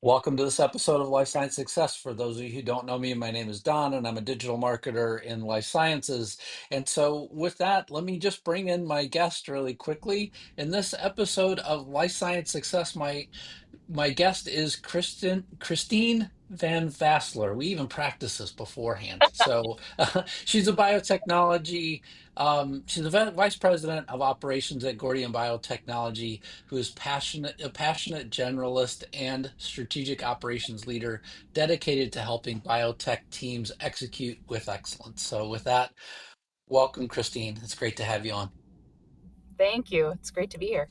Welcome to this episode of Life Science Success. For those of you who don't know me, my name is Don, and I'm a digital marketer in life sciences. And so, with that, let me just bring in my guest really quickly. In this episode of Life Science Success, my guest is Kristien Van Vlasselaer. We even practiced this beforehand. So she's a biotechnology. She's the vice president of operations at Gordian Biotechnology, who is a passionate generalist and strategic operations leader dedicated to helping biotech teams execute with excellence. So with that, welcome, Kristien. It's great to have you on. Thank you. It's great to be here.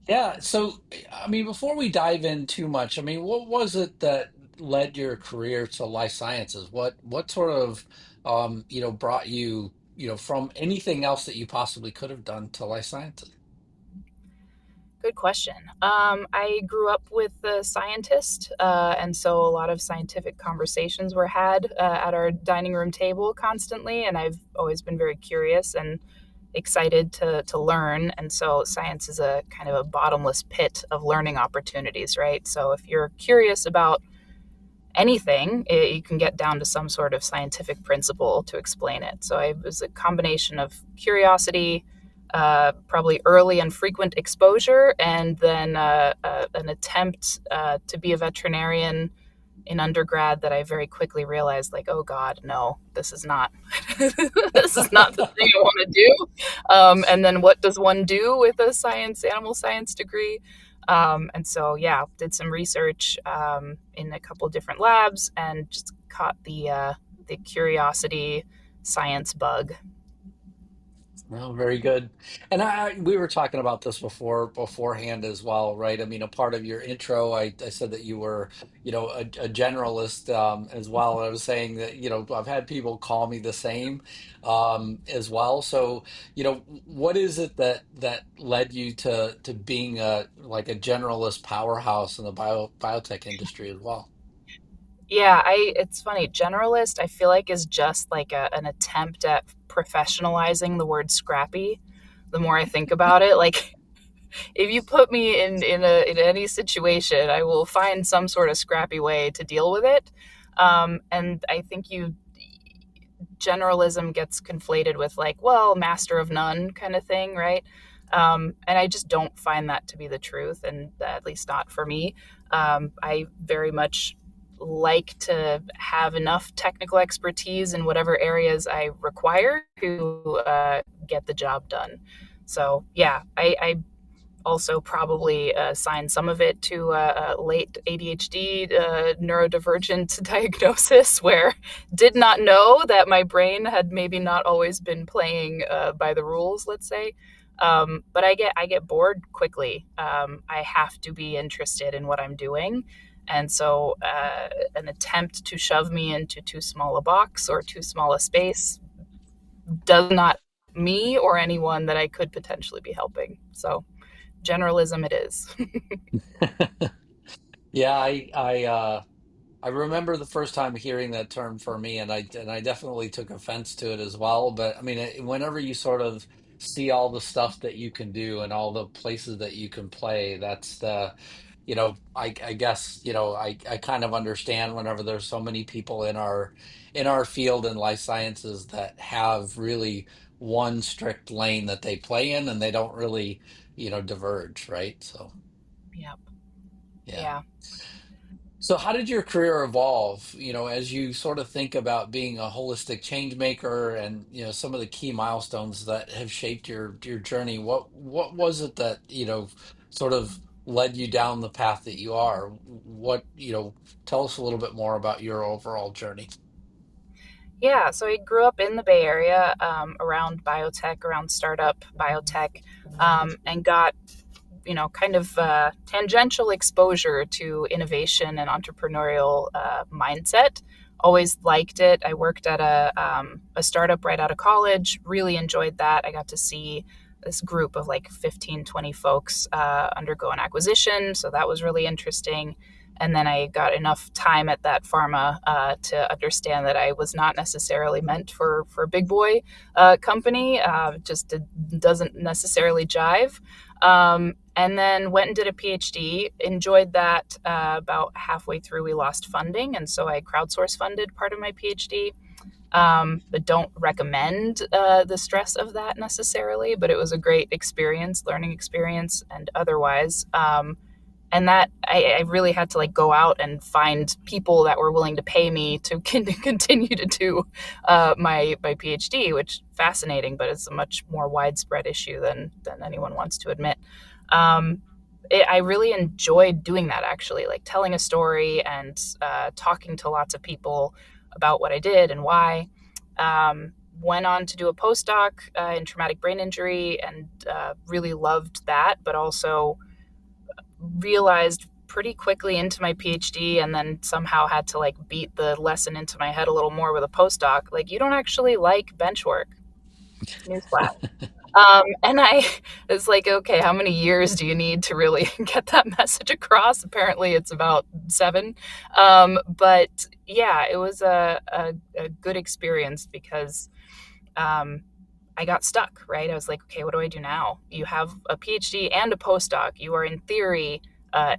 Yeah, so I mean, before we dive in too much, I mean, what was it that led your career to life sciences? What sort of brought you, from anything else that you possibly could have done to life sciences? Good question. I grew up with a scientist, and so a lot of scientific conversations were had at our dining room table constantly. And I've always been very curious and excited to learn. And so science is a kind of a bottomless pit of learning opportunities, right? So if you're curious about anything, you can get down to some sort of scientific principle to explain it. So it was a combination of curiosity, probably early and frequent exposure, and then an attempt to be a veterinarian in undergrad that I very quickly realized, like, oh God, no, this is not, this is not the thing I want to do. And then what does one do with a animal science degree? And so, yeah, did some research in a couple different labs and just caught the curiosity science bug. No, very good. And we were talking about this beforehand as well, right? I mean, a part of your intro, I said that you were, a generalist as well. I was saying that, I've had people call me the same as well. So, what is it that led you to being a generalist powerhouse in the biotech industry as well? Yeah, it's funny. Generalist, I feel like is just like an attempt at professionalizing the word scrappy. The more I think about it, like if you put me in any situation, I will find some sort of scrappy way to deal with it. And I think you generalism gets conflated with like, well, master of none kind of thing, right? And I just don't find that to be the truth, and at least not for me. I very much like to have enough technical expertise in whatever areas I require to get the job done. So yeah, I also probably assign some of it to late ADHD neurodivergent diagnosis, where did not know that my brain had maybe not always been playing by the rules, let's say. But I get bored quickly. I have to be interested in what I'm doing. And so, an attempt to shove me into too small a box or too small a space does not me or anyone that I could potentially be helping. So, generalism it is. Yeah, I remember the first time hearing that term for me, and I definitely took offense to it as well. But I mean, whenever you sort of see all the stuff that you can do and all the places that you can play, that's I guess, I kind of understand whenever there's so many people in our field in life sciences that have really one strict lane that they play in, and they don't really, diverge, right? So, Yep. yeah. Yeah. So how did your career evolve, as you sort of think about being a holistic change maker and, some of the key milestones that have shaped your journey? What was it that, sort of led you down the path that you are? Tell us a little bit more about your overall journey. Yeah. So I grew up in the Bay Area, around biotech, around startup biotech, and got, kind of tangential exposure to innovation and entrepreneurial mindset. Always liked it. I worked at a startup right out of college, really enjoyed that. I got to see this group of like 15, 20 folks undergo an acquisition. So that was really interesting. And then I got enough time at that pharma to understand that I was not necessarily meant for big boy company. Just doesn't necessarily jive. And then went and did a PhD. Enjoyed that. About halfway through, we lost funding, and so I crowdsource funded part of my PhD. But don't recommend the stress of that necessarily. But it was a great experience, learning experience, and otherwise. And that I really had to like go out and find people that were willing to pay me to continue to do my PhD, which fascinating, but it's a much more widespread issue than anyone wants to admit. Um, I really enjoyed doing that actually, like telling a story and talking to lots of people about what I did and why. Went on to do a postdoc in traumatic brain injury and really loved that, but also realized pretty quickly into my PhD and then somehow had to like beat the lesson into my head a little more with a postdoc. Like, you don't actually like bench work. Newsflash. And I was like, okay, how many years do you need to really get that message across? Apparently, it's about 7. But yeah, it was a good experience because um, I got stuck, right? I was like, okay, what do I do now? You have a PhD and a postdoc. You are, in theory,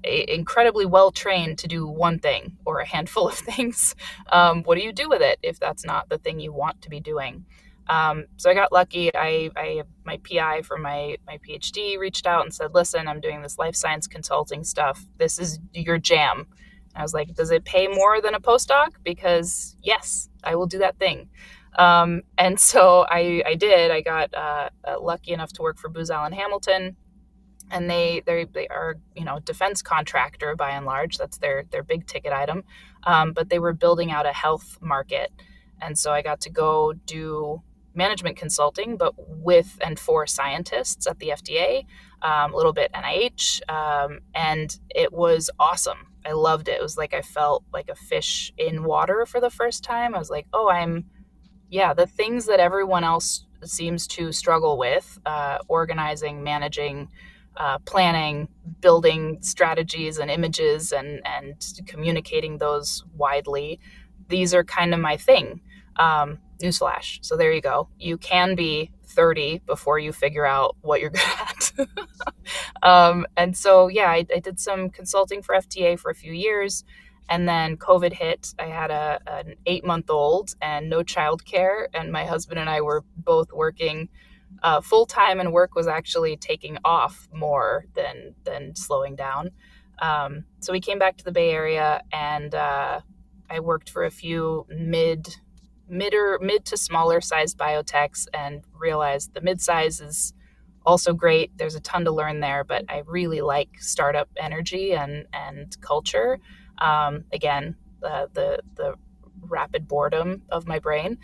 incredibly well trained to do one thing or a handful of things. What do you do with it if that's not the thing you want to be doing? So I got lucky. My PI for my PhD reached out and said, "Listen, I'm doing this life science consulting stuff. This is your jam." And I was like, "Does it pay more than a postdoc? Because yes, I will do that thing." And so I did. I got lucky enough to work for Booz Allen Hamilton, and they are, defense contractor by and large. That's their big ticket item. But they were building out a health market, and so I got to go do management consulting, but with and for scientists at the FDA, a little bit NIH, and it was awesome. I loved it. It was like I felt like a fish in water for the first time. I was like, oh, yeah, the things that everyone else seems to struggle with, organizing, managing, planning, building strategies and images, and communicating those widely, these are kind of my thing. Newsflash. So there you go. You can be 30 before you figure out what you're good at. And so, yeah, I did some consulting for FDA for a few years. And then COVID hit. I had an 8-month-old and no childcare. And my husband and I were both working full time, and work was actually taking off more than slowing down. So we came back to the Bay Area, and I worked for a few mid to smaller sized biotechs, and realized the mid size is also great. There's a ton to learn there, but I really like startup energy and culture. Again, the rapid boredom of my brain.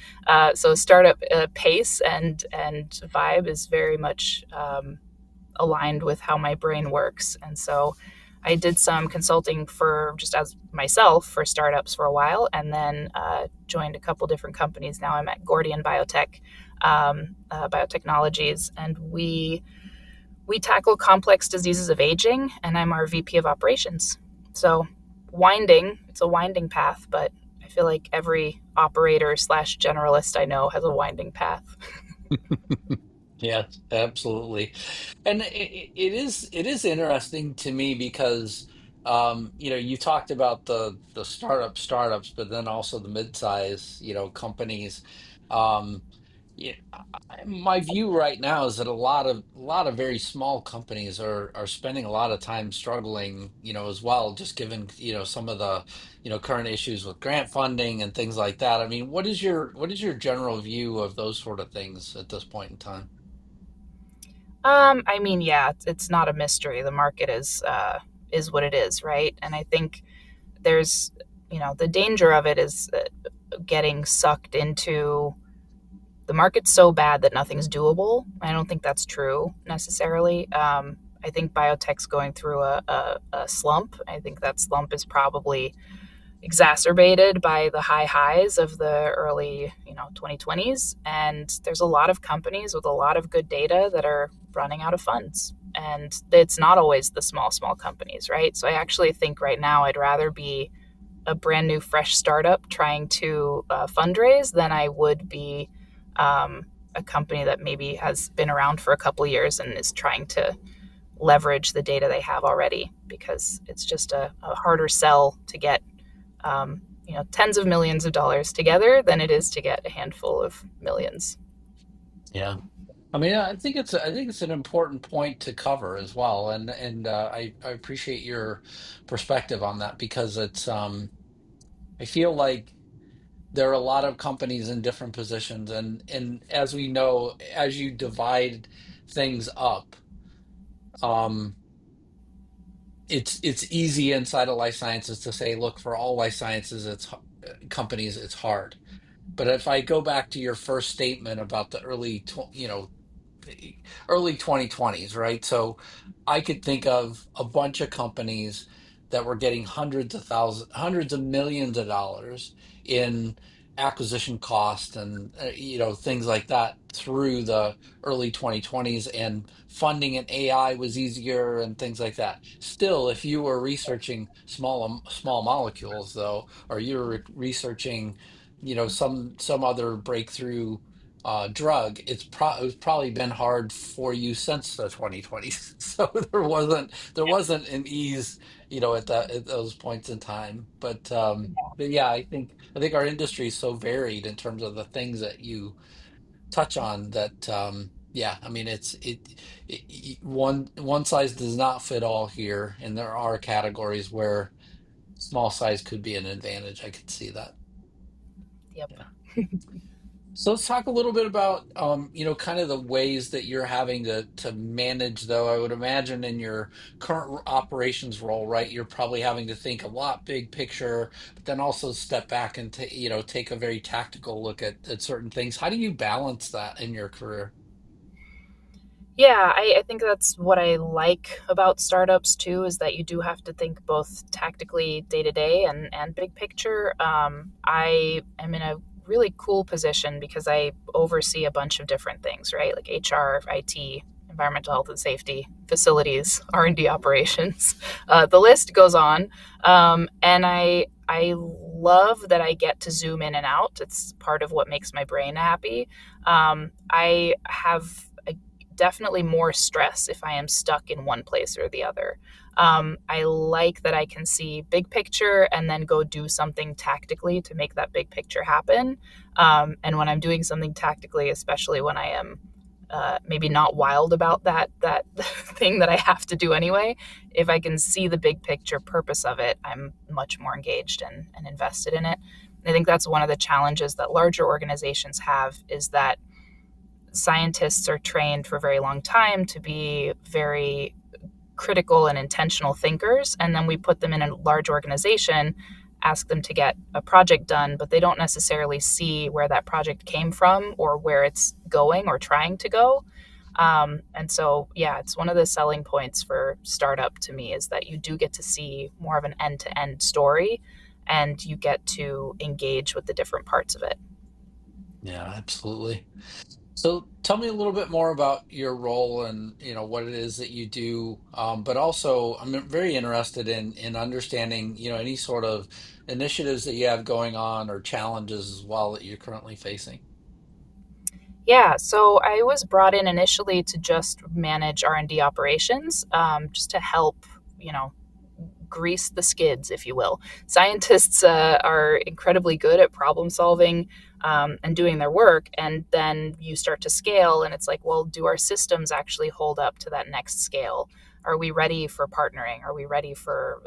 So startup pace and vibe is very much aligned with how my brain works. And so I did some consulting for just as myself for startups for a while, and then joined a couple different companies. Now I'm at Gordian Biotech, Biotechnologies, and we tackle complex diseases of aging, and I'm our VP of operations. So it's a winding path, but I feel like every operator slash generalist I know has a winding path. Yes, absolutely. And it is interesting to me because you talked about the startups, but then also the mid-size, companies. Um, yeah, my view right now is that a lot of very small companies are spending a lot of time struggling, as well, just given, some of the, current issues with grant funding and things like that. I mean, what is your general view of those sort of things at this point in time? I mean, yeah, it's not a mystery. The market is what it is, right? And I think there's, the danger of it is getting sucked into the market's so bad that nothing's doable. I don't think that's true necessarily. I think biotech's going through a slump. I think that slump is probably exacerbated by the high highs of the early 2020s, and there's a lot of companies with a lot of good data that are running out of funds, and it's not always the small companies, right? So I actually think right now I'd rather be a brand new fresh startup trying to fundraise than I would be a company that maybe has been around for a couple of years and is trying to leverage the data they have already, because it's just a harder sell to get tens of millions of dollars together than it is to get a handful of millions. Yeah. I mean, I think it's an important point to cover as well, and I appreciate your perspective on that because it's I feel like there are a lot of companies in different positions, and as we know, as you divide things up, um, it's easy inside of life sciences to say, look, for all life sciences, companies, it's hard. But if I go back to your first statement about the early 2020s, right? So I could think of a bunch of companies that were getting hundreds of millions of dollars in acquisition cost and things like that through the early 2020s, and funding in AI was easier and things like that. Still, if you were researching small molecules though, or you were researching some other breakthrough drug, it's probably been hard for you since the 2020s. So there wasn't an ease, at those points in time. But yeah, I think our industry is so varied in terms of the things that you touch on that yeah, I mean one size does not fit all here, and there are categories where small size could be an advantage. I could see that. Yep. Yeah. So let's talk a little bit about, kind of the ways that you're having to manage, though. I would imagine in your current operations role, right, you're probably having to think a lot big picture, but then also step back and take a very tactical look at certain things. How do you balance that in your career? Yeah, I think that's what I like about startups too, is that you do have to think both tactically day to day and big picture. I am in a really cool position because I oversee a bunch of different things, right? Like HR, IT, environmental health and safety, facilities, R&D operations. The list goes on. And I love that I get to zoom in and out. It's part of what makes my brain happy. I have definitely more stress if I am stuck in one place or the other. I like that I can see big picture and then go do something tactically to make that big picture happen. And when I'm doing something tactically, especially when I am maybe not wild about that thing that I have to do anyway, if I can see the big picture purpose of it, I'm much more engaged and invested in it. I think that's one of the challenges that larger organizations have, is that scientists are trained for a very long time to be very critical and intentional thinkers. And then we put them in a large organization, ask them to get a project done, but they don't necessarily see where that project came from or where it's going or trying to go. And so, yeah, it's one of the selling points for startup to me, is that you do get to see more of an end to end story, and you get to engage with the different parts of it. Yeah, absolutely. So tell me a little bit more about your role and what it is that you do. But also, I'm very interested in understanding any sort of initiatives that you have going on or challenges as well that you're currently facing. Yeah, so I was brought in initially to just manage R&D operations, just to help, you know, grease the skids, if you will. Scientists are incredibly good at problem solving and doing their work, and then you start to scale, and it's like, well, do our systems actually hold up to that next scale? Are we ready for partnering? Are we ready for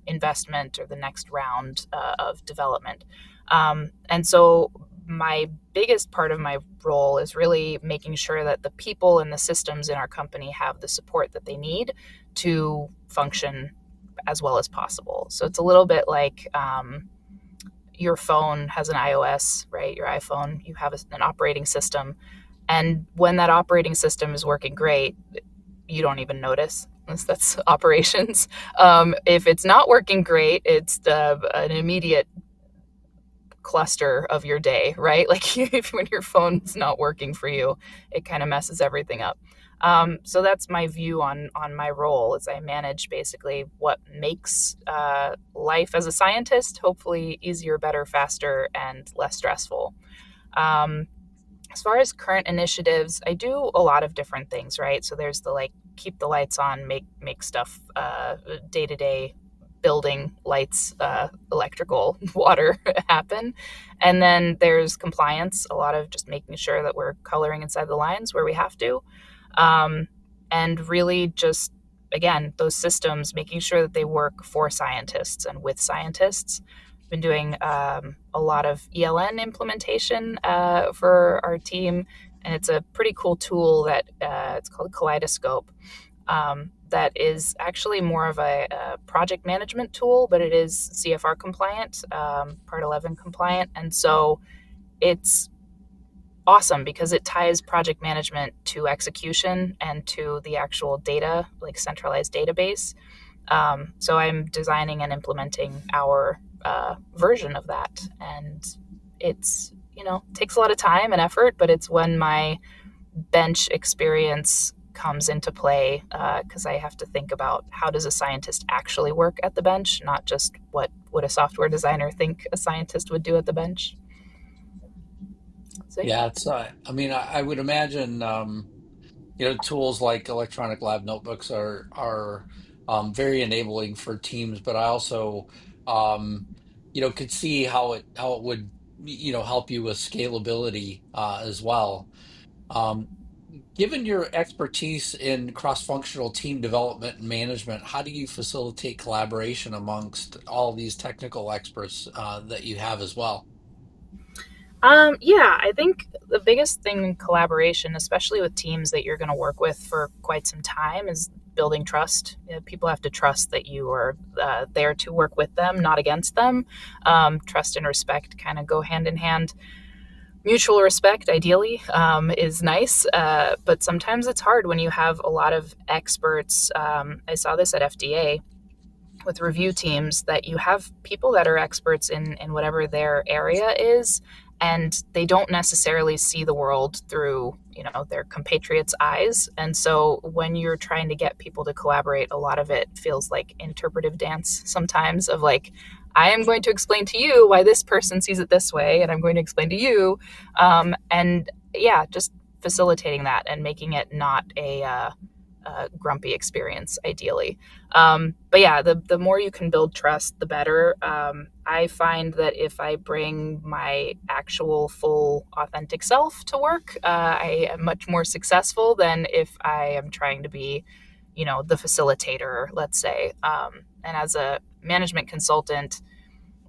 investment or the next round of development? And so my biggest part of my role is really making sure that the people and the systems in our company have the support that they need to function as well as possible. So it's a little bit like your phone has an iOS, right? Your iPhone, you have an operating system. And when that operating system is working great, you don't even notice. That's operations. If it's not working great, it's an immediate cluster of your day, right? Like if when your phone's not working for you, it kind of messes everything up. So that's my view on my role, as I manage basically what makes life as a scientist hopefully easier, better, faster, and less stressful. Um, as far as current initiatives, I do a lot of different things, right? So there's the like keep the lights on, make stuff day to day, building lights, electrical, water happen. And then there's compliance, a lot of just making sure that we're coloring inside the lines where we have to. Um, and really just, again, those systems, making sure that they work for scientists and with scientists. Been doing a lot of ELN implementation for our team, and it's a pretty cool tool that it's called Kaleidoscope. That is actually more of a project management tool, but it is CFR compliant, Part 11 compliant, and so it's awesome because it ties project management to execution and to the actual data, like centralized database. So I'm designing and implementing our version of that, and it's takes a lot of time and effort, but it's when my bench experience comes into play because I have to think about how does a scientist actually work at the bench, not just what would a software designer think a scientist would do at the bench. So yeah. Yeah, it's I mean I would imagine tools like electronic lab notebooks are very enabling for teams, but I also could see how it would help you with scalability as well. Um, Given your expertise in cross-functional team development and management, how do you facilitate collaboration amongst all these technical experts that you have as well? Yeah, I think the biggest thing in collaboration, especially with teams that you're going to work with for quite some time, is building trust. People have to trust that you are there to work with them, not against them. Trust and respect kind of go hand in hand. Mutual respect, ideally, is nice, but sometimes it's hard when you have a lot of experts. I saw this at FDA with review teams that you have people that are experts in whatever their area is, and they don't necessarily see the world through their compatriots eyes. And so when you're trying to get people to collaborate, a lot of it feels like interpretive dance sometimes, of like, I am going to explain to you why this person sees it this way, and I'm going to explain to you, and yeah, just facilitating that and making it not a grumpy experience, ideally. But yeah, the more you can build trust, the better. I find that if I bring my actual, full, authentic self to work, I am much more successful than if I am trying to be, the facilitator, let's say. And as a management consultant,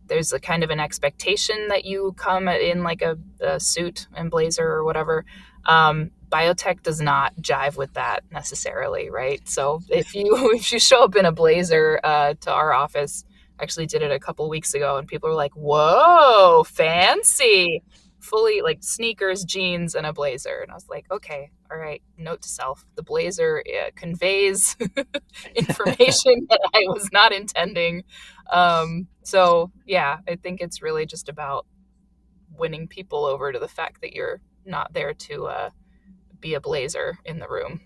there's a kind of an expectation that you come in like a suit and blazer or whatever. Biotech does not jive with that necessarily, right? So if you if you show up in a blazer to our office, I actually did it a couple weeks ago, and people were like, "Whoa, fancy!" Fully like sneakers, jeans, and a blazer, and I was like, "Okay, all right." Note to self: the blazer conveys information that I was not intending. So yeah, I think it's really just about winning people over to the fact that you're not there to be a blazer in the room.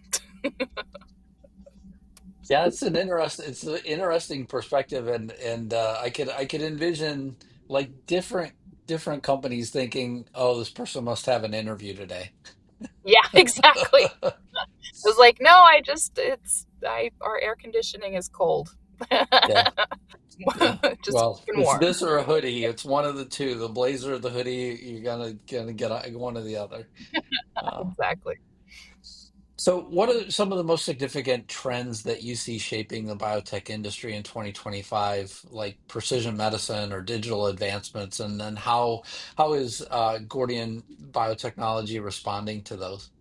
Yeah, it's an interesting perspective, and I could envision like different companies thinking, oh, this person must have an interview today. Yeah, exactly. I was like, no, I just it's I our air conditioning is cold. Yeah, yeah. Just Well, keeping it's warm. this or a hoodie. It's one of the two, the blazer or the hoodie. You're gonna get one or the other. Uh, Exactly. so, what are some of the most significant trends that you see shaping the biotech industry in 2025, like precision medicine or digital advancements? And then how is Gordian Biotechnology responding to those?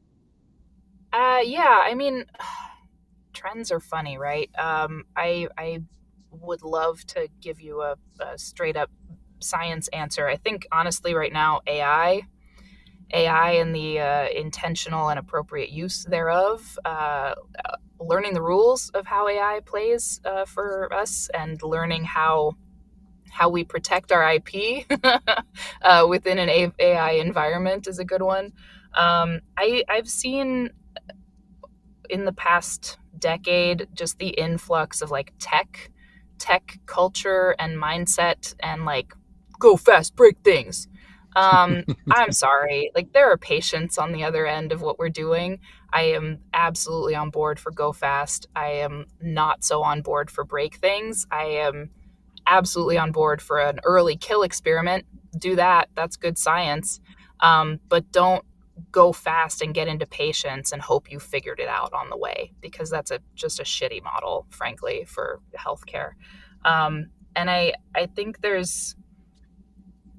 Yeah, I mean, trends are funny, right? I would love to give you a straight up science answer. I think honestly, right now, AI and the intentional and appropriate use thereof, learning the rules of how AI plays for us, and learning how we protect our IP within an AI environment is a good one. I've seen in the past decade just the influx of like tech culture and mindset, and like go fast, break things. I'm sorry. Like there are patients on the other end of what we're doing. I am absolutely on board for go fast. I am not so on board for break things. I am absolutely on board for an early kill experiment. Do that. That's good science. But don't go fast and get into patients and hope you figured it out on the way because that's just a shitty model, frankly, for healthcare. And I think there's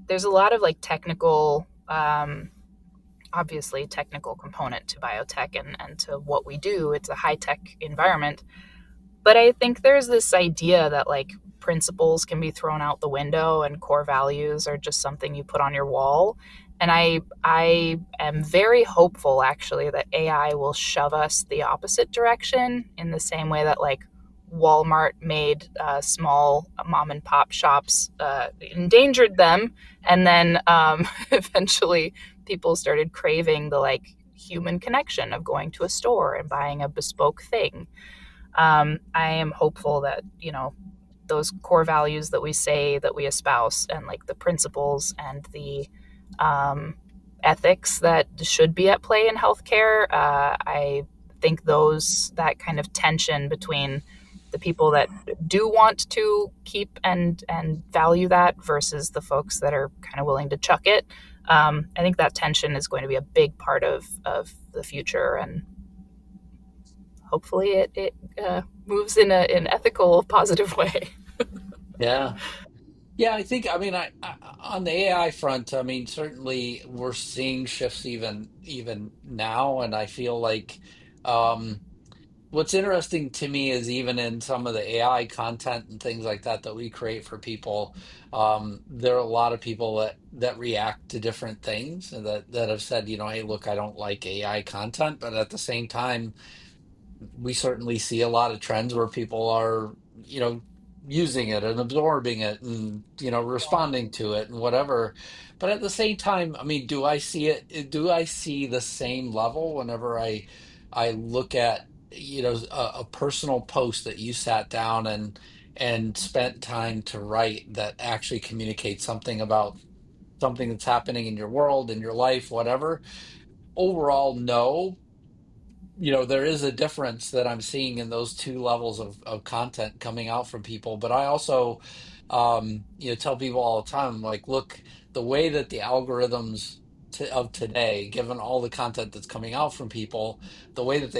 a lot of like technical obviously technical component to biotech and to what we do. It's a high tech environment, but I think there's this idea that like principles can be thrown out the window and core values are just something you put on your wall. And I am very hopeful actually that AI will shove us the opposite direction in the same way that like Walmart made small mom and pop shops, endangered them, and then eventually people started craving the like human connection of going to a store and buying a bespoke thing. I am hopeful that, you know, those core values that we say that we espouse and like the principles and the um, ethics that should be at play in healthcare, I think that kind of tension between the people that do want to keep and value that versus the folks that are kind of willing to chuck it. I think that tension is going to be a big part of the future, and hopefully it moves in an ethical, positive way. Yeah. Yeah, I think, I mean, on the AI front, I mean, certainly we're seeing shifts even now, and I feel like um what's interesting to me is even in some of the AI content and things like that we create for people, there are a lot of people that react to different things and that have said, you know, hey, look, I don't like AI content, but at the same time, we certainly see a lot of trends where people are, you know, using it and absorbing it and, you know, responding to it and whatever. But at the same time, I mean, do I see the same level whenever I look at, you know, a personal post that you sat down and spent time to write that actually communicates something about something that's happening in your world, in your life, whatever? Overall, no. You know, there is a difference that I'm seeing in those two levels of content coming out from people. But I also, you know, tell people all the time, like, look, the way that the algorithms of today, given all the content that's coming out from people, the way that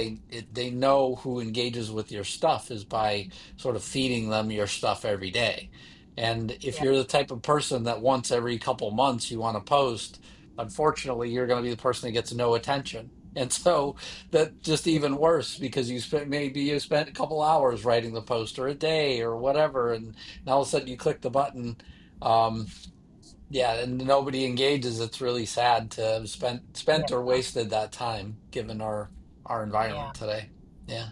they know who engages with your stuff is by sort of feeding them your stuff every day. And if Yeah, you're the type of person that once every couple months you want to post, unfortunately, you're going to be the person that gets no attention. And so that just even worse because you spent a couple hours writing the post or a day or whatever, and now all of a sudden you click the button. Um, yeah, and nobody engages. It's really sad to have spent or yeah, wasted that time given our yeah. environment today. Yeah.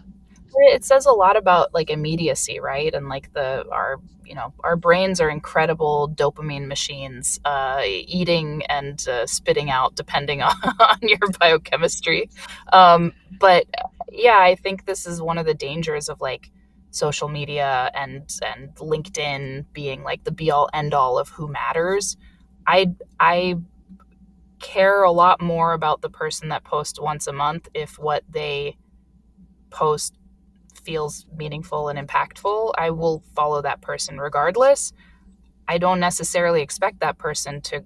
It says a lot about like immediacy, right? And like the our you know our brains are incredible dopamine machines, eating and spitting out depending on, on your biochemistry. But yeah, I think this is one of the dangers of like social media and LinkedIn being like the be all end all of who matters. I care a lot more about the person that posts once a month if what they post feels meaningful and impactful. I will follow that person regardless. I don't necessarily expect that person to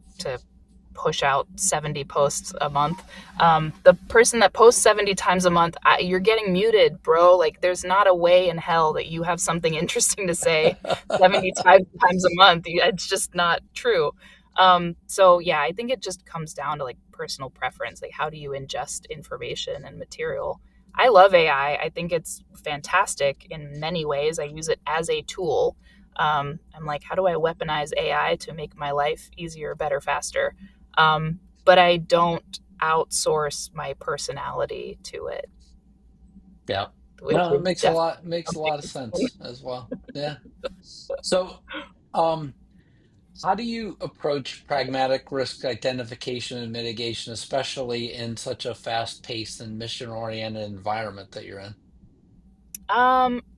push out 70 posts a month. The person that posts 70 times a month, you're getting muted, bro. Like, there's not a way in hell that you have something interesting to say 70 times a month. It's just not true. So, yeah, I think it just comes down to like personal preference. Like, how do you ingest information and material? I love AI. I think it's fantastic in many ways. I use it as a tool. I'm like, how do I weaponize AI to make my life easier, better, faster? But I don't outsource my personality to it, Yeah. which No, it is definitely makes a something lot of that's sense as well. Yeah. So, um, how do you approach pragmatic risk identification and mitigation, especially in such a fast-paced and mission-oriented environment that you're in?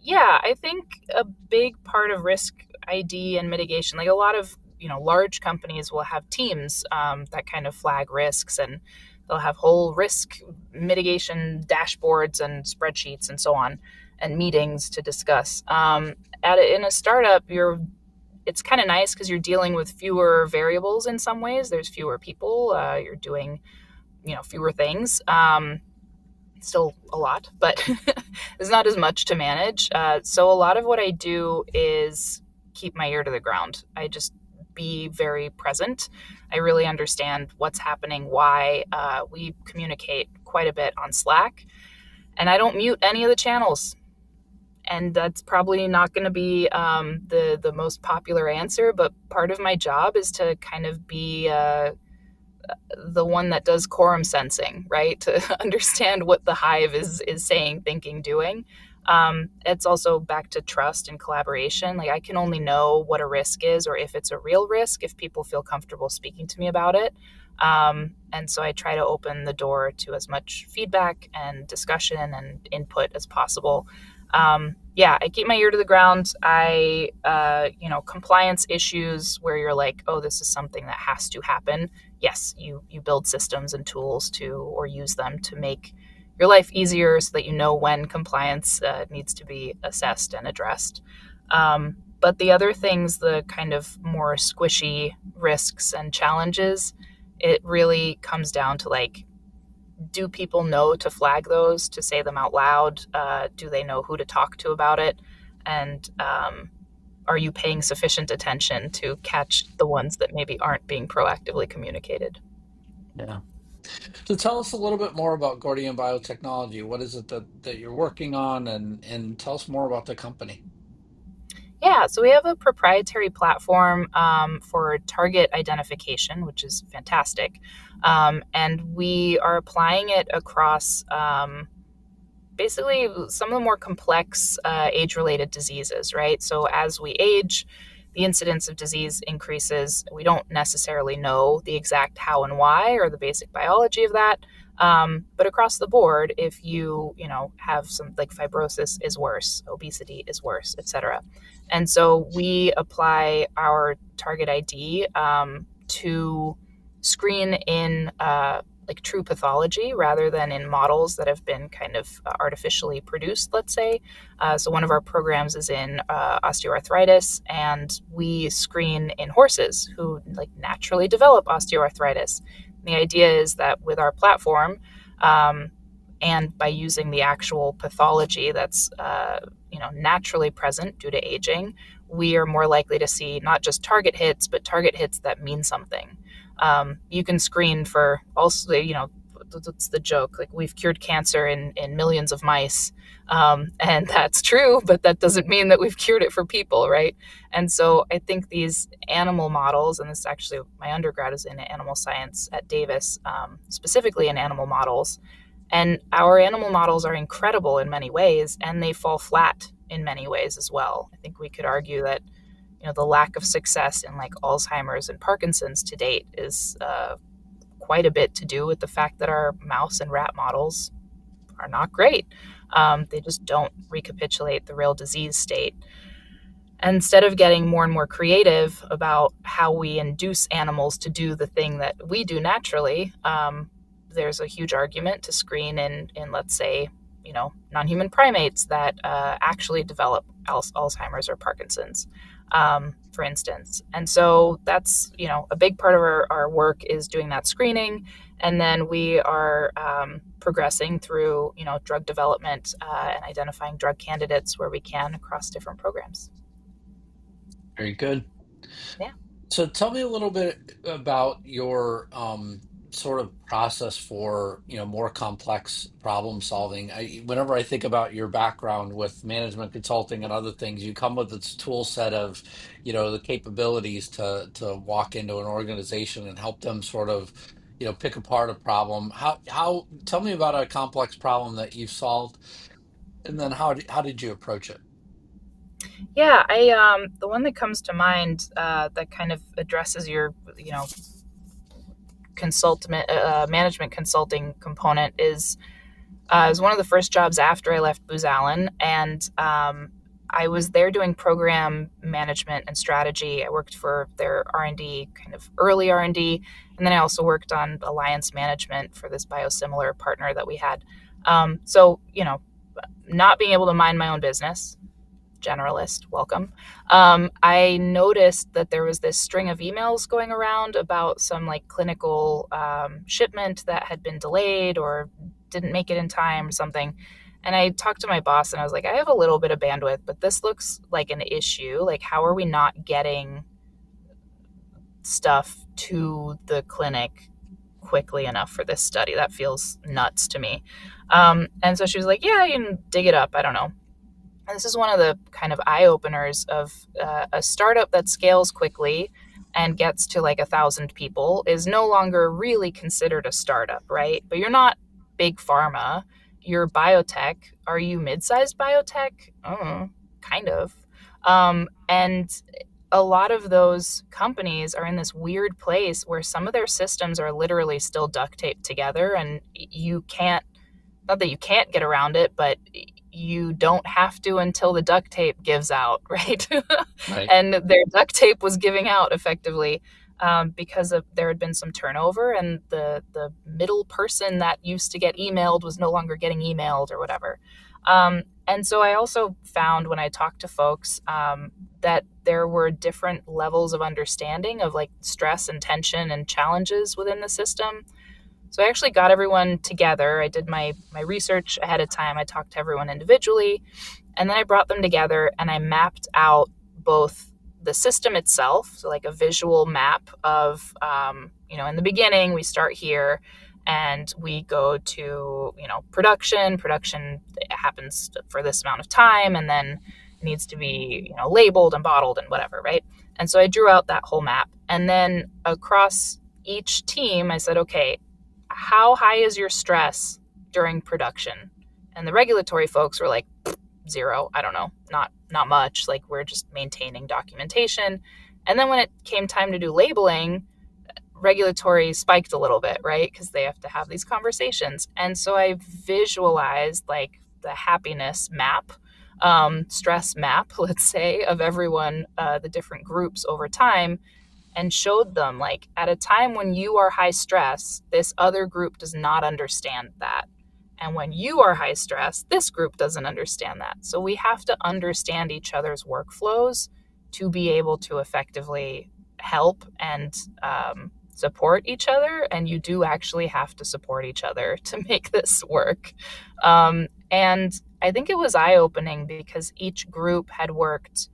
Yeah, I think a big part of risk ID and mitigation, like a lot of large companies will have teams that kind of flag risks, and they'll have whole risk mitigation dashboards and spreadsheets and so on, and meetings to discuss. In a startup, it's kind of nice because you're dealing with fewer variables in some ways. There's fewer people. You're doing fewer things. Still a lot, but there's not as much to manage. So a lot of what I do is keep my ear to the ground. I just be very present. I really understand what's happening, why. We communicate quite a bit on Slack, and I don't mute any of the channels. And that's probably not going to be the most popular answer, but part of my job is to kind of be the one that does quorum sensing, right? To understand what the hive is saying, thinking, doing. It's also back to trust and collaboration. Like, I can only know what a risk is, or if it's a real risk, if people feel comfortable speaking to me about it. And so I try to open the door to as much feedback and discussion and input as possible. Yeah, I keep my ear to the ground. Compliance issues where you're like, oh, this is something that has to happen. Yes, you build systems and tools to, or use them to make your life easier so that you know when compliance needs to be assessed and addressed. But the other things, the kind of more squishy risks and challenges, it really comes down to like, do people know to flag those, to say them out loud? Do they know who to talk to about it? And are you paying sufficient attention to catch the ones that maybe aren't being proactively communicated? Yeah. So tell us a little bit more about Gordian Biotechnology. What is it that you're working on, and tell us more about the company. Yeah, so we have a proprietary platform for target identification, which is fantastic. And we are applying it across basically some of the more complex age-related diseases, right? So as we age, the incidence of disease increases. We don't necessarily know the exact how and why or the basic biology of that. But across the board, if have some, like, fibrosis is worse, obesity is worse, etc. And so we apply our target ID to screen in like true pathology rather than in models that have been kind of artificially produced, let's say. So one of our programs is in osteoarthritis, and we screen in horses who like naturally develop osteoarthritis. And the idea is that with our platform, and by using the actual pathology that's naturally present due to aging, we are more likely to see not just target hits, but target hits that mean something. You can screen for also, it's the joke, like, we've cured cancer in millions of mice. And that's true, but that doesn't mean that we've cured it for people, right? And so I think these animal models, and this actually, my undergrad is in animal science at Davis, specifically in animal models. And our animal models are incredible in many ways, and they fall flat in many ways as well. I think we could argue that the lack of success in like Alzheimer's and Parkinson's to date is quite a bit to do with the fact that our mouse and rat models are not great. They just don't recapitulate the real disease state. And instead of getting more and more creative about how we induce animals to do the thing that we do naturally, there's a huge argument to screen in let's say, non-human primates that actually develop Alzheimer's or Parkinson's, for instance. And so that's, a big part of our work is doing that screening. And then we are progressing through, drug development and identifying drug candidates where we can across different programs. Very good. Yeah. So tell me a little bit about your sort of process for, more complex problem solving. Whenever I think about your background with management consulting and other things, you come with this tool set of, the capabilities to walk into an organization and help them sort of, pick apart a problem. How tell me about a complex problem that you've solved, and then how did you approach it? Yeah, I the one that comes to mind that kind of addresses your management consulting component is one of the first jobs after I left Booz Allen, and I was there doing program management and strategy. I worked for their R&D, kind of early R&D, and then I also worked on alliance management for this biosimilar partner that we had. So, not being able to mind my own business, generalist, welcome. I noticed that there was this string of emails going around about some like clinical shipment that had been delayed or didn't make it in time or something. And I talked to my boss and I was like, I have a little bit of bandwidth, but this looks like an issue. Like, how are we not getting stuff to the clinic quickly enough for this study? That feels nuts to me. And so she was like, yeah, you can dig it up. I don't know. And this is one of the kind of eye openers of a startup that scales quickly and gets to like 1,000 people is no longer really considered a startup, right? But you're not big pharma. You're biotech. Are you mid-sized biotech? Kind of. And a lot of those companies are in this weird place where some of their systems are literally still duct taped together, and you can't, not that you can't get around it, but you don't have to until the duct tape gives out, right? Right. And their duct tape was giving out effectively because there had been some turnover, and the middle person that used to get emailed was no longer getting emailed or whatever. And so I also found when I talked to folks that there were different levels of understanding of like stress and tension and challenges within the system. So I actually got everyone together. I did my research ahead of time. I talked to everyone individually, and then I brought them together and I mapped out both the system itself, so like a visual map of, in the beginning, we start here and we go to, production. Production happens for this amount of time and then it needs to be, labeled and bottled and whatever, right? And so I drew out that whole map. And then across each team, I said, okay, how high is your stress during production? And the regulatory folks were like, zero. I don't know, not much. Like, we're just maintaining documentation. And then when it came time to do labeling, regulatory spiked a little bit, right? Because they have to have these conversations. And so I visualized like the happiness map, stress map, let's say, of everyone, the different groups over time, and showed them like at a time when you are high stress, this other group does not understand that. And when you are high stress, this group doesn't understand that. So we have to understand each other's workflows to be able to effectively help and support each other. And you do actually have to support each other to make this work. And I think it was eye opening because each group had worked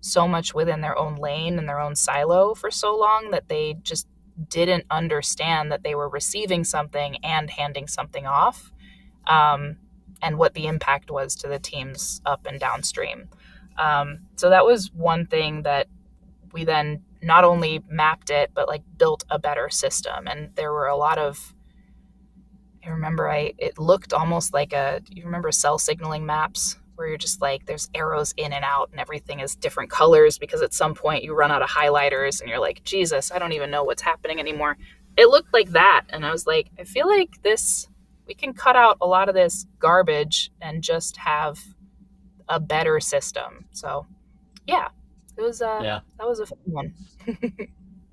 so much within their own lane and their own silo for so long that they just didn't understand that they were receiving something and handing something off, and what the impact was to the teams up and downstream. So that was one thing that we then not only mapped it, but like built a better system. And there were a lot of, I remember it looked almost like you remember cell signaling maps where you're just like, there's arrows in and out and everything is different colors because at some point you run out of highlighters and you're like, Jesus, I don't even know what's happening anymore. It looked like that. And I was like, I feel like we can cut out a lot of this garbage and just have a better system. So yeah, Yeah. that was a fun one.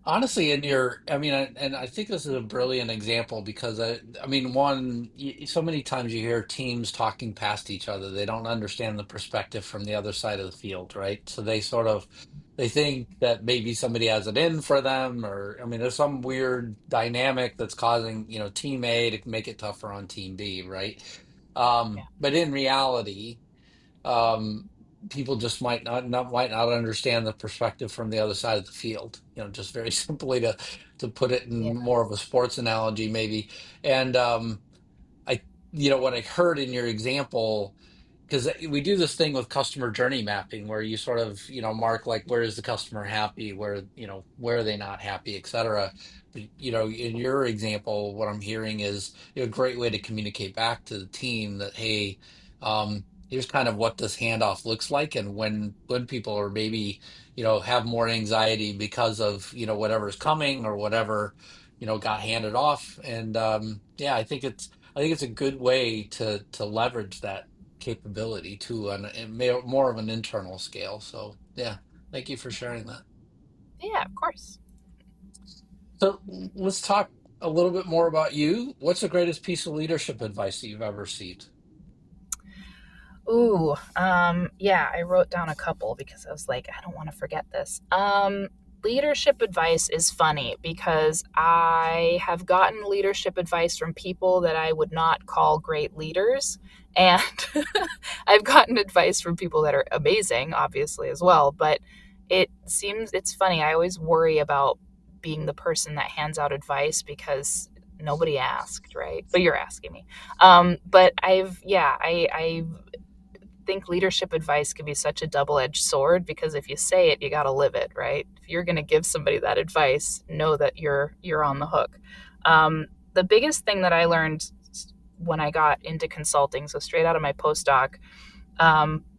Honestly, I mean, and I think this is a brilliant example because I mean, one, so many times you hear teams talking past each other. They don't understand the perspective from the other side of the field, right? So they think that maybe somebody has it in for them, or I mean, there's some weird dynamic that's causing, team A to make it tougher on team B, right? Yeah. But in reality, um, people just might not understand the perspective from the other side of the field. Just very simply to put it Yeah. in more of a sports analogy, maybe. And I, what I heard in your example, because we do this thing with customer journey mapping where you sort of mark like where is the customer happy, where are they not happy, et cetera. But in your example, what I'm hearing is a great way to communicate back to the team that, hey, here's kind of what this handoff looks like, and when people are maybe have more anxiety because of whatever's coming or whatever got handed off. And yeah, I think it's a good way to leverage that capability to more of an internal scale. So yeah, thank you for sharing that. Yeah, of course. So let's talk a little bit more about you. What's the greatest piece of leadership advice that you've ever received? Ooh, yeah, I wrote down a couple because I was like, I don't want to forget this. Leadership advice is funny because I have gotten leadership advice from people that I would not call great leaders. And I've gotten advice from people that are amazing, obviously, as well. But it's funny. I always worry about being the person that hands out advice because nobody asked, right? But you're asking me. But I think leadership advice can be such a double-edged sword because if you say it, you got to live it, right? If you're going to give somebody that advice, know that you're on the hook. The biggest thing that I learned when I got into consulting, so straight out of my postdoc,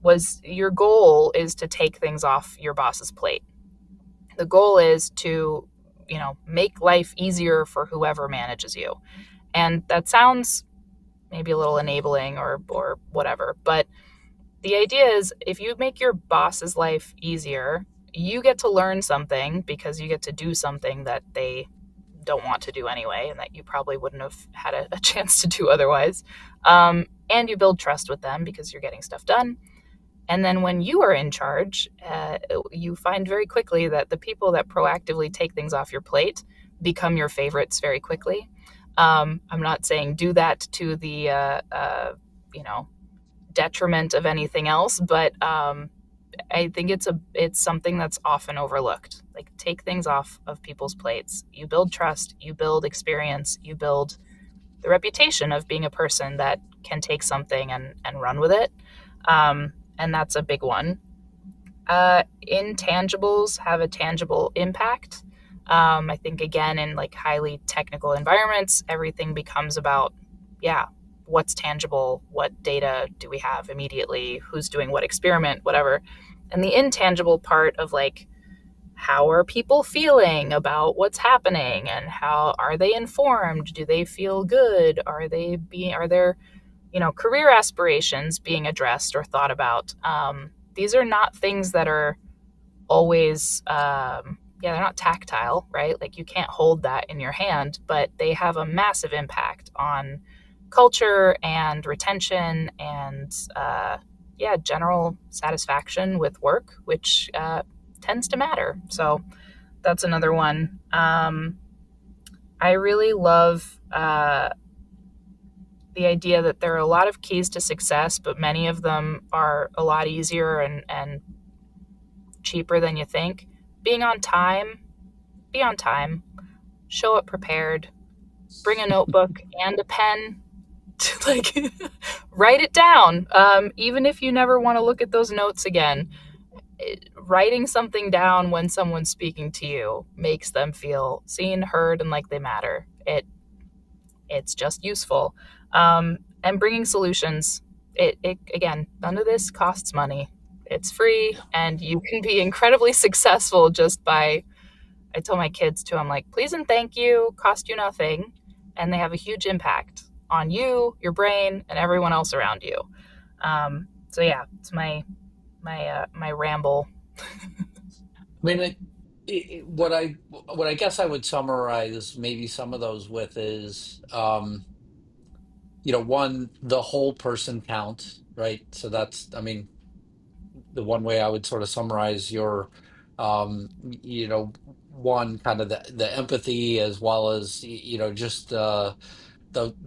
was your goal is to take things off your boss's plate. The goal is to, make life easier for whoever manages you. And that sounds maybe a little enabling or whatever, but the idea is if you make your boss's life easier, you get to learn something because you get to do something that they don't want to do anyway and that you probably wouldn't have had a chance to do otherwise. And you build trust with them because you're getting stuff done. And then when you are in charge, you find very quickly that the people that proactively take things off your plate become your favorites very quickly. I'm not saying do that to the, you know, detriment of anything else, but I think it's something that's often overlooked. Like take things off of people's plates. You build trust, you build experience, you build the reputation of being a person that can take something and run with it. And that's a big one. Intangibles have a tangible impact. I think again in like highly technical environments, everything becomes about, yeah, what's tangible, what data do we have immediately, who's doing what experiment, whatever. And the intangible part of like how are people feeling about what's happening and how are they informed? Do they feel good? Are their career aspirations being addressed or thought about? These are not things that are always they're not tactile, right? Like you can't hold that in your hand, but they have a massive impact on culture and retention and general satisfaction with work, which tends to matter. So that's another one. I really love the idea that there are a lot of keys to success, but many of them are a lot easier and cheaper than you think. Being on time, be on time, show up prepared, bring a notebook and a pen to like write it down. Even if you never want to look at those notes again, writing something down when someone's speaking to you makes them feel seen, heard, and like they matter. It's just useful. And bringing solutions. It again, none of this costs money. It's free, and you can be incredibly successful just by. I tell my kids too. I'm like, please and thank you cost you nothing, and they have a huge impact on you, your brain, and everyone else around you. So yeah, it's my ramble. I mean, what I guess I would summarize maybe some of those with is, one, the whole person count, right? So that's, I mean, the one way I would sort of summarize your, one kind of the empathy as well as just the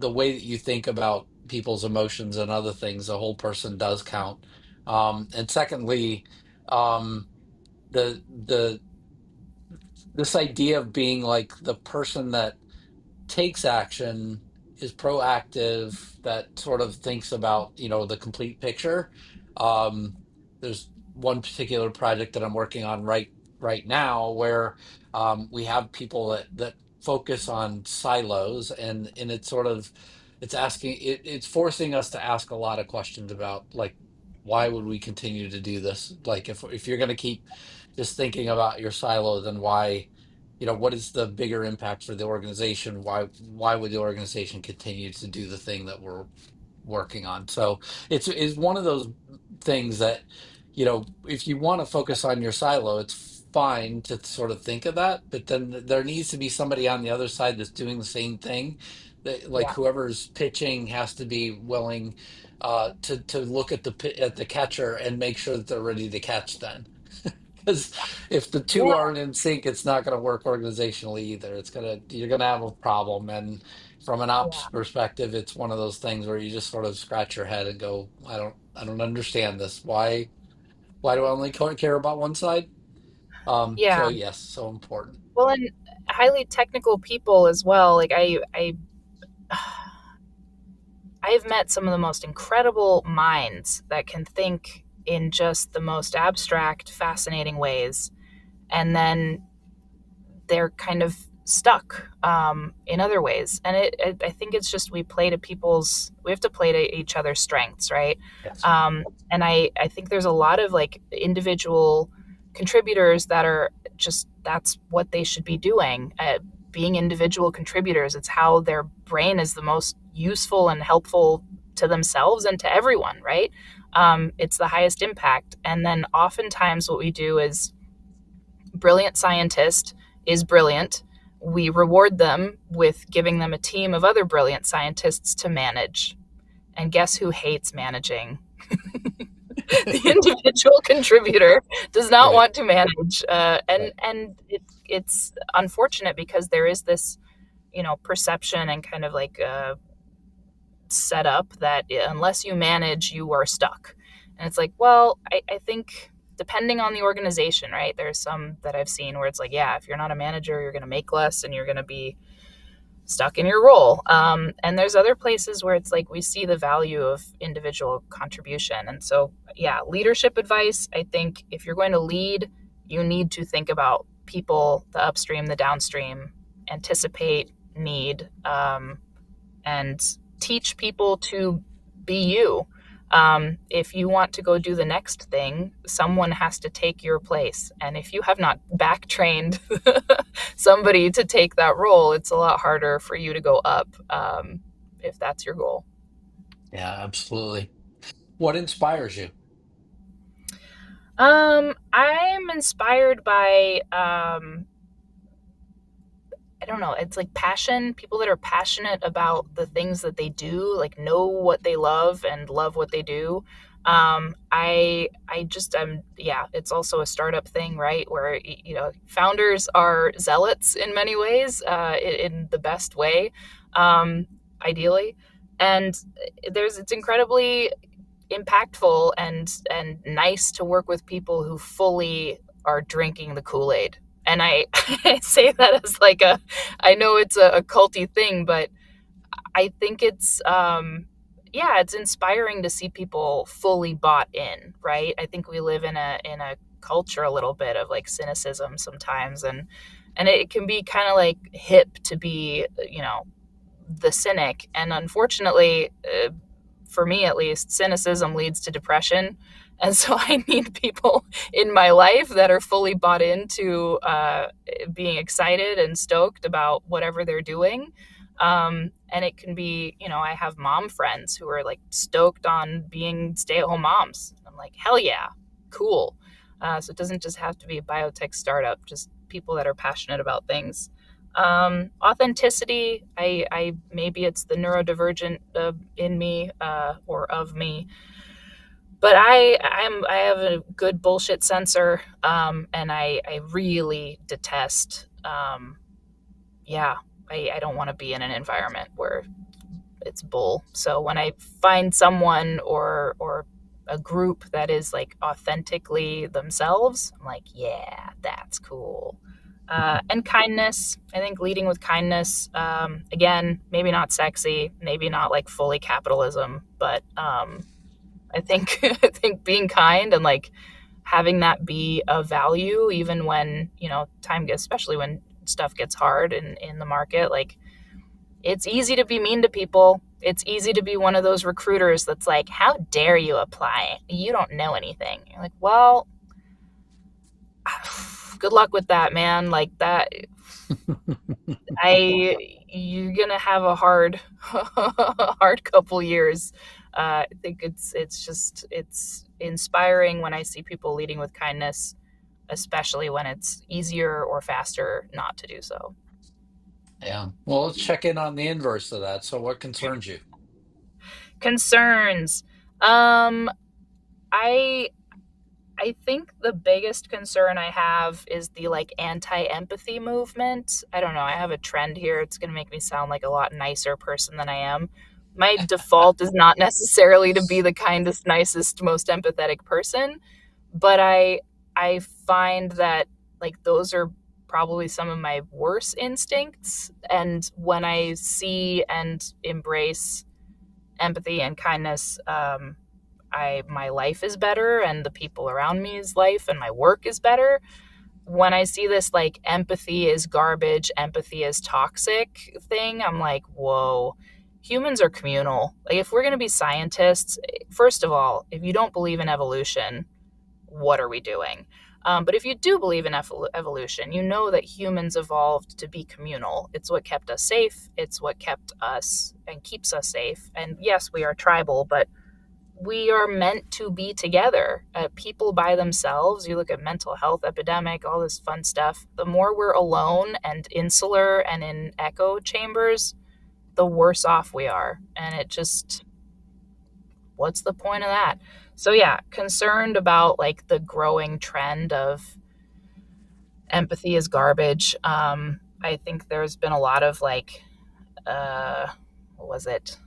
way that you think about people's emotions and other things. The whole person does count. And secondly, um, the this idea of being like the person that takes action, is proactive, that sort of thinks about the complete picture. There's one particular project that I'm working on right now where we have people that focus on silos, and it's forcing us to ask a lot of questions about, like, why would we continue to do this? Like, if you're going to keep just thinking about your silo, then why? What is the bigger impact for the organization? Why would the organization continue to do the thing that we're working on. So it's one of those things that, if you want to focus on your silo, it's fine to sort of think of that, but then there needs to be somebody on the other side that's doing the same thing. That, like, Yeah. whoever's pitching has to be willing to look at the catcher and make sure that they're ready to catch then. Because if the two Yeah. aren't in sync, it's not going to work organizationally either. You're gonna have a problem. And from an ops Yeah. perspective, it's one of those things where you just sort of scratch your head and go, I don't understand this. Why do I only care about one side? So Yeah. yes, so important. Well, and highly technical people as well. Like I've met some of the most incredible minds that can think in just the most abstract, fascinating ways. And then they're kind of stuck in other ways. And I think it's just we have to play to each other's strengths, right? Yes. And I think there's a lot of like individual contributors that are just, that's what they should be doing. Being individual contributors, it's how their brain is the most useful and helpful to themselves and to everyone, right? It's the highest impact. And then oftentimes what we do is brilliant scientist is brilliant. We reward them with giving them a team of other brilliant scientists to manage. And guess who hates managing? The individual contributor does not Right. want to manage, Right. and it's unfortunate because there is this, perception and kind of like set up that unless you manage, you are stuck. And it's like, well, I think depending on the organization, right? There's some that I've seen where it's like, yeah, if you're not a manager, you're going to make less and you're going to be stuck in your role. And there's other places where it's like we see the value of individual contribution. And so, yeah, leadership advice. I think if you're going to lead, you need to think about people, the upstream, the downstream, anticipate need, and teach people to be you. If you want to go do the next thing, someone has to take your place. And if you have not back trained somebody to take that role, it's a lot harder for you to go up, if that's your goal. Yeah, absolutely. What inspires you? I'm inspired by I don't know, it's like passion, people that are passionate about the things that they do, like know what they love and love what they do. I just yeah, it's also a startup thing, right? Where founders are zealots in many ways, in the best way, um, ideally. And it's incredibly impactful and nice to work with people who fully are drinking the Kool-Aid. And I say that as like I know it's a culty thing, but I think it's yeah, it's inspiring to see people fully bought in, right? I think we live in a culture a little bit of like cynicism sometimes, and it can be kind of like hip to be, the cynic. And unfortunately, for me at least, cynicism leads to depression. And so I need people in my life that are fully bought into being excited and stoked about whatever they're doing. And it can be, I have mom friends who are like stoked on being stay at home moms. I'm like, hell yeah, cool. So it doesn't just have to be a biotech startup, just people that are passionate about things. Authenticity, I maybe it's the neurodivergent in me, or of me, but I have a good bullshit sensor, and I really detest, yeah, I don't want to be in an environment where it's bull. So when I find someone or a group that is like authentically themselves, I'm like, yeah, that's cool. And kindness. I think leading with kindness. Again, maybe not sexy, maybe not like fully capitalism, but I think I think being kind and like having that be a value, even when time gets, especially when stuff gets hard in the market, like it's easy to be mean to people. It's easy to be one of those recruiters that's like, how dare you apply? You don't know anything. You're like, well, good luck with that, man. Like that, I, you're gonna have a hard hard couple years. I think it's inspiring when I see people leading with kindness, especially when it's easier or faster not to do so. Yeah. Well, let's check in on the inverse of that. So, what concerns you? Concerns. Um, I I think the biggest concern I have is the like anti-empathy movement. I don't know. I have a trend here. It's going to make me sound like a lot nicer person than I am. My default is not necessarily to be the kindest, nicest, most empathetic person, but I find that like those are probably some of my worst instincts, and when I see and embrace empathy and kindness, I my life is better and the people around me's life and my work is better. When I see this like empathy is garbage, empathy is toxic thing, I'm like, whoa, humans are communal. Like if we're gonna be scientists, first of all, if you don't believe in evolution, what are we doing? But if you do believe in evolution, you know that humans evolved to be communal. It's what kept us safe. It's what kept us and keeps us safe. And yes, we are tribal, but we are meant to be together. People by themselves, you look at mental health epidemic, all this fun stuff. The more we're alone and insular and in echo chambers, the worse off we are. And it just, what's the point of that? So yeah, concerned about like the growing trend of empathy is garbage. I think there's been a lot of like, what was it?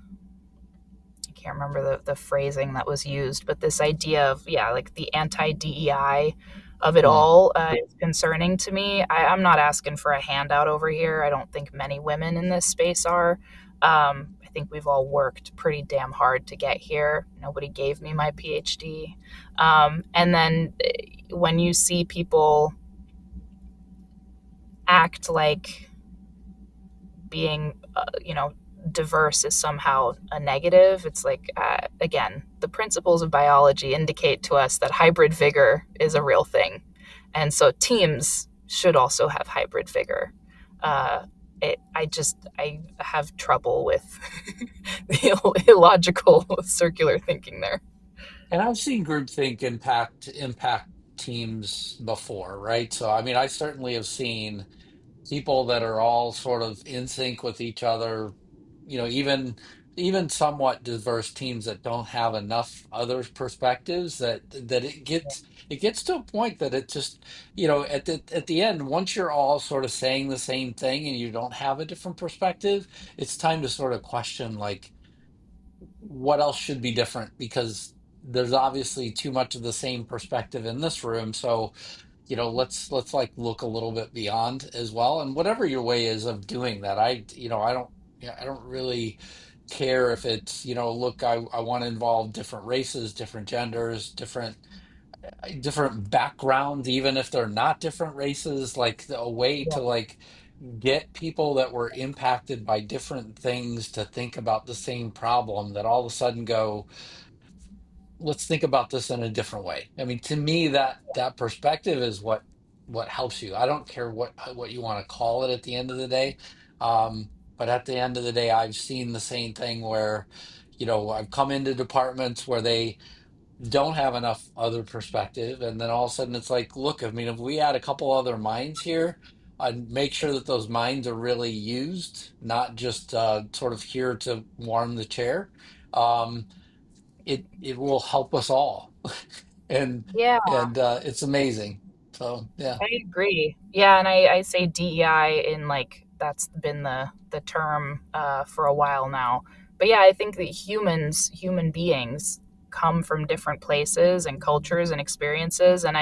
I can't remember the phrasing that was used, but this idea of, yeah, like the anti DEI of it Hmm. all is concerning to me. I'm not asking for a handout over here. I don't think many women in this space are. I think we've all worked pretty damn hard to get here. Nobody gave me my PhD. And then when you see people act like being, diverse is somehow a negative. It's like, again, the principles of biology indicate to us that hybrid vigor is a real thing. And so teams should also have hybrid vigor. Uh, I have trouble with the illogical circular thinking there. And I've seen groupthink impact teams before, right? So, I mean, I certainly have seen people that are all sort of in sync with each other, even somewhat diverse teams that don't have enough other perspectives that it gets to a point that it just, at the end, once you're all sort of saying the same thing and you don't have a different perspective, it's time to sort of question like what else should be different, because there's obviously too much of the same perspective in this room. So, let's like look a little bit beyond as well, and whatever your way is of doing that, I don't, yeah, I don't really care if it's, look, I want to involve different races, different genders, different backgrounds, even if they're not different races, like a way Yeah. to like get people that were impacted by different things to think about the same problem, that all of a sudden go, let's think about this in a different way. I mean, to me, that perspective is what helps you. I don't care what you want to call it at the end of the day. But at the end of the day, I've seen the same thing where, I've come into departments where they don't have enough other perspective, and then all of a sudden it's like, look, I mean, if we add a couple other minds here, I'd make sure that those minds are really used, not just sort of here to warm the chair. Um, it will help us all, and Yeah, it's amazing. So yeah. I agree. Yeah, and I say DEI in like that's been the term for a while now. But yeah, I think that human beings, come from different places and cultures and experiences, and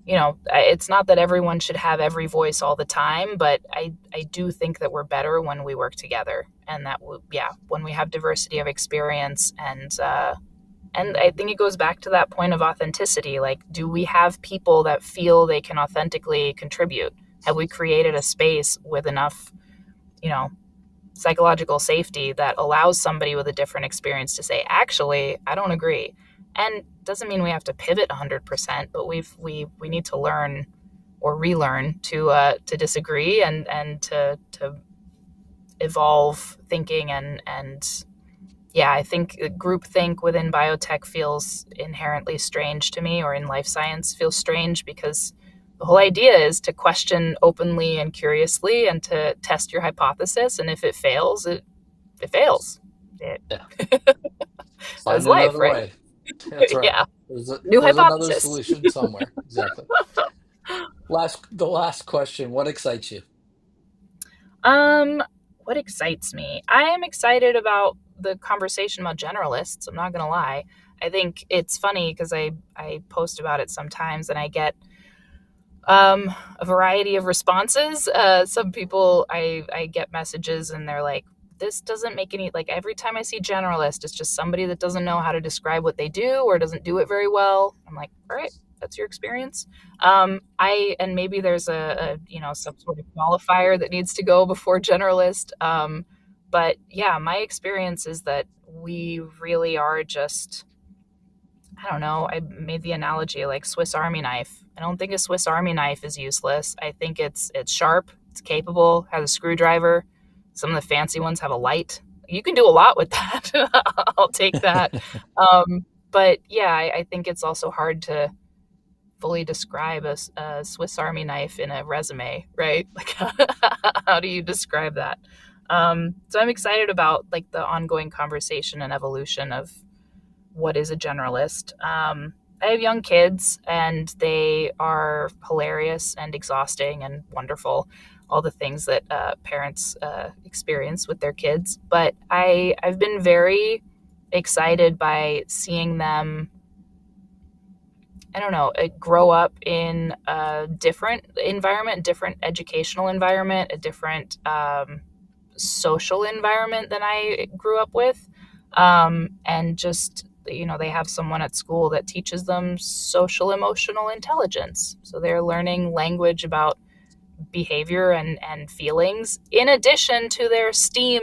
it's not that everyone should have every voice all the time, but I do think that we're better when we work together, and that yeah, when we have diversity of experience, and I think it goes back to that point of authenticity. Like, do we have people that feel they can authentically contribute? Have we created a space with enough, you know, psychological safety that allows somebody with a different experience to say, actually, I don't agree? And doesn't mean we have to pivot 100%, but we need to learn or relearn to disagree and to evolve thinking and yeah, I think groupthink within biotech feels inherently strange to me, or in life science feels strange because the whole idea is to question openly and curiously and to test your hypothesis. And if it fails, it fails. It, Yeah. that's Find life, another right? way. That's right. Yeah. There's New there's another hypothesis. solution somewhere. Exactly. The last question. What excites you? Um, what excites me? I am excited about the conversation about generalists. I'm not gonna lie. I think it's funny because I post about it sometimes, and I get a variety of responses. Some people, I get messages and they're like, "This doesn't make any like." Every time I see generalist, it's just somebody that doesn't know how to describe what they do or doesn't do it very well. I'm like, "All right, that's your experience." I and maybe there's some sort of qualifier that needs to go before generalist. But yeah, my experience is that we really are just, I don't know. I made the analogy like Swiss Army knife. I don't think a Swiss Army knife is useless. I think it's sharp, it's capable, has a screwdriver. Some of the fancy ones have a light. You can do a lot with that. I'll take that. But yeah, I think it's also hard to fully describe a Swiss Army knife in a resume, right? Like, how do you describe that? So I'm excited about like the ongoing conversation and evolution of what is a generalist. I have young kids, and they are hilarious and exhausting and wonderful. All the things that parents experience with their kids. But I've been very excited by seeing them, I don't know, grow up in a different environment, different educational environment, a different social environment than I grew up with. And just, they have someone at school that teaches them social emotional intelligence. So they're learning language about behavior and feelings in addition to their STEAM,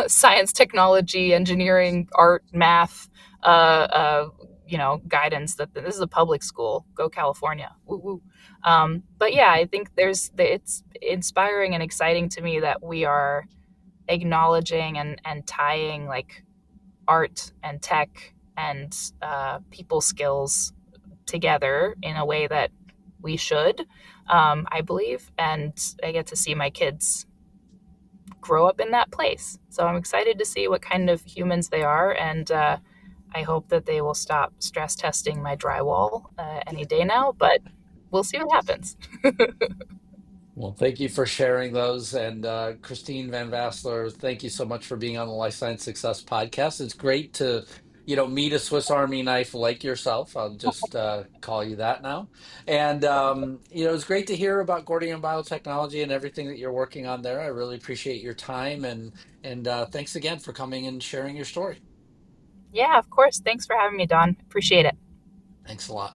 science, technology, engineering, art, math, guidance. That this is a public school. Go California! Woo woo. But yeah, I think it's inspiring and exciting to me that we are acknowledging and tying like art and tech and people skills together in a way that we should, I believe. And I get to see my kids grow up in that place. So I'm excited to see what kind of humans they are. And I hope that they will stop stress testing my drywall any day now, but we'll see what happens. Well, thank you for sharing those. And Kristien Van Vlasselaer, thank you so much for being on the Life Science Success podcast. It's great to, meet a Swiss Army knife like yourself. I'll just call you that now. And, it's great to hear about Gordian Biotechnology and everything that you're working on there. I really appreciate your time and thanks again for coming and sharing your story. Yeah, of course. Thanks for having me, Don. Appreciate it. Thanks a lot.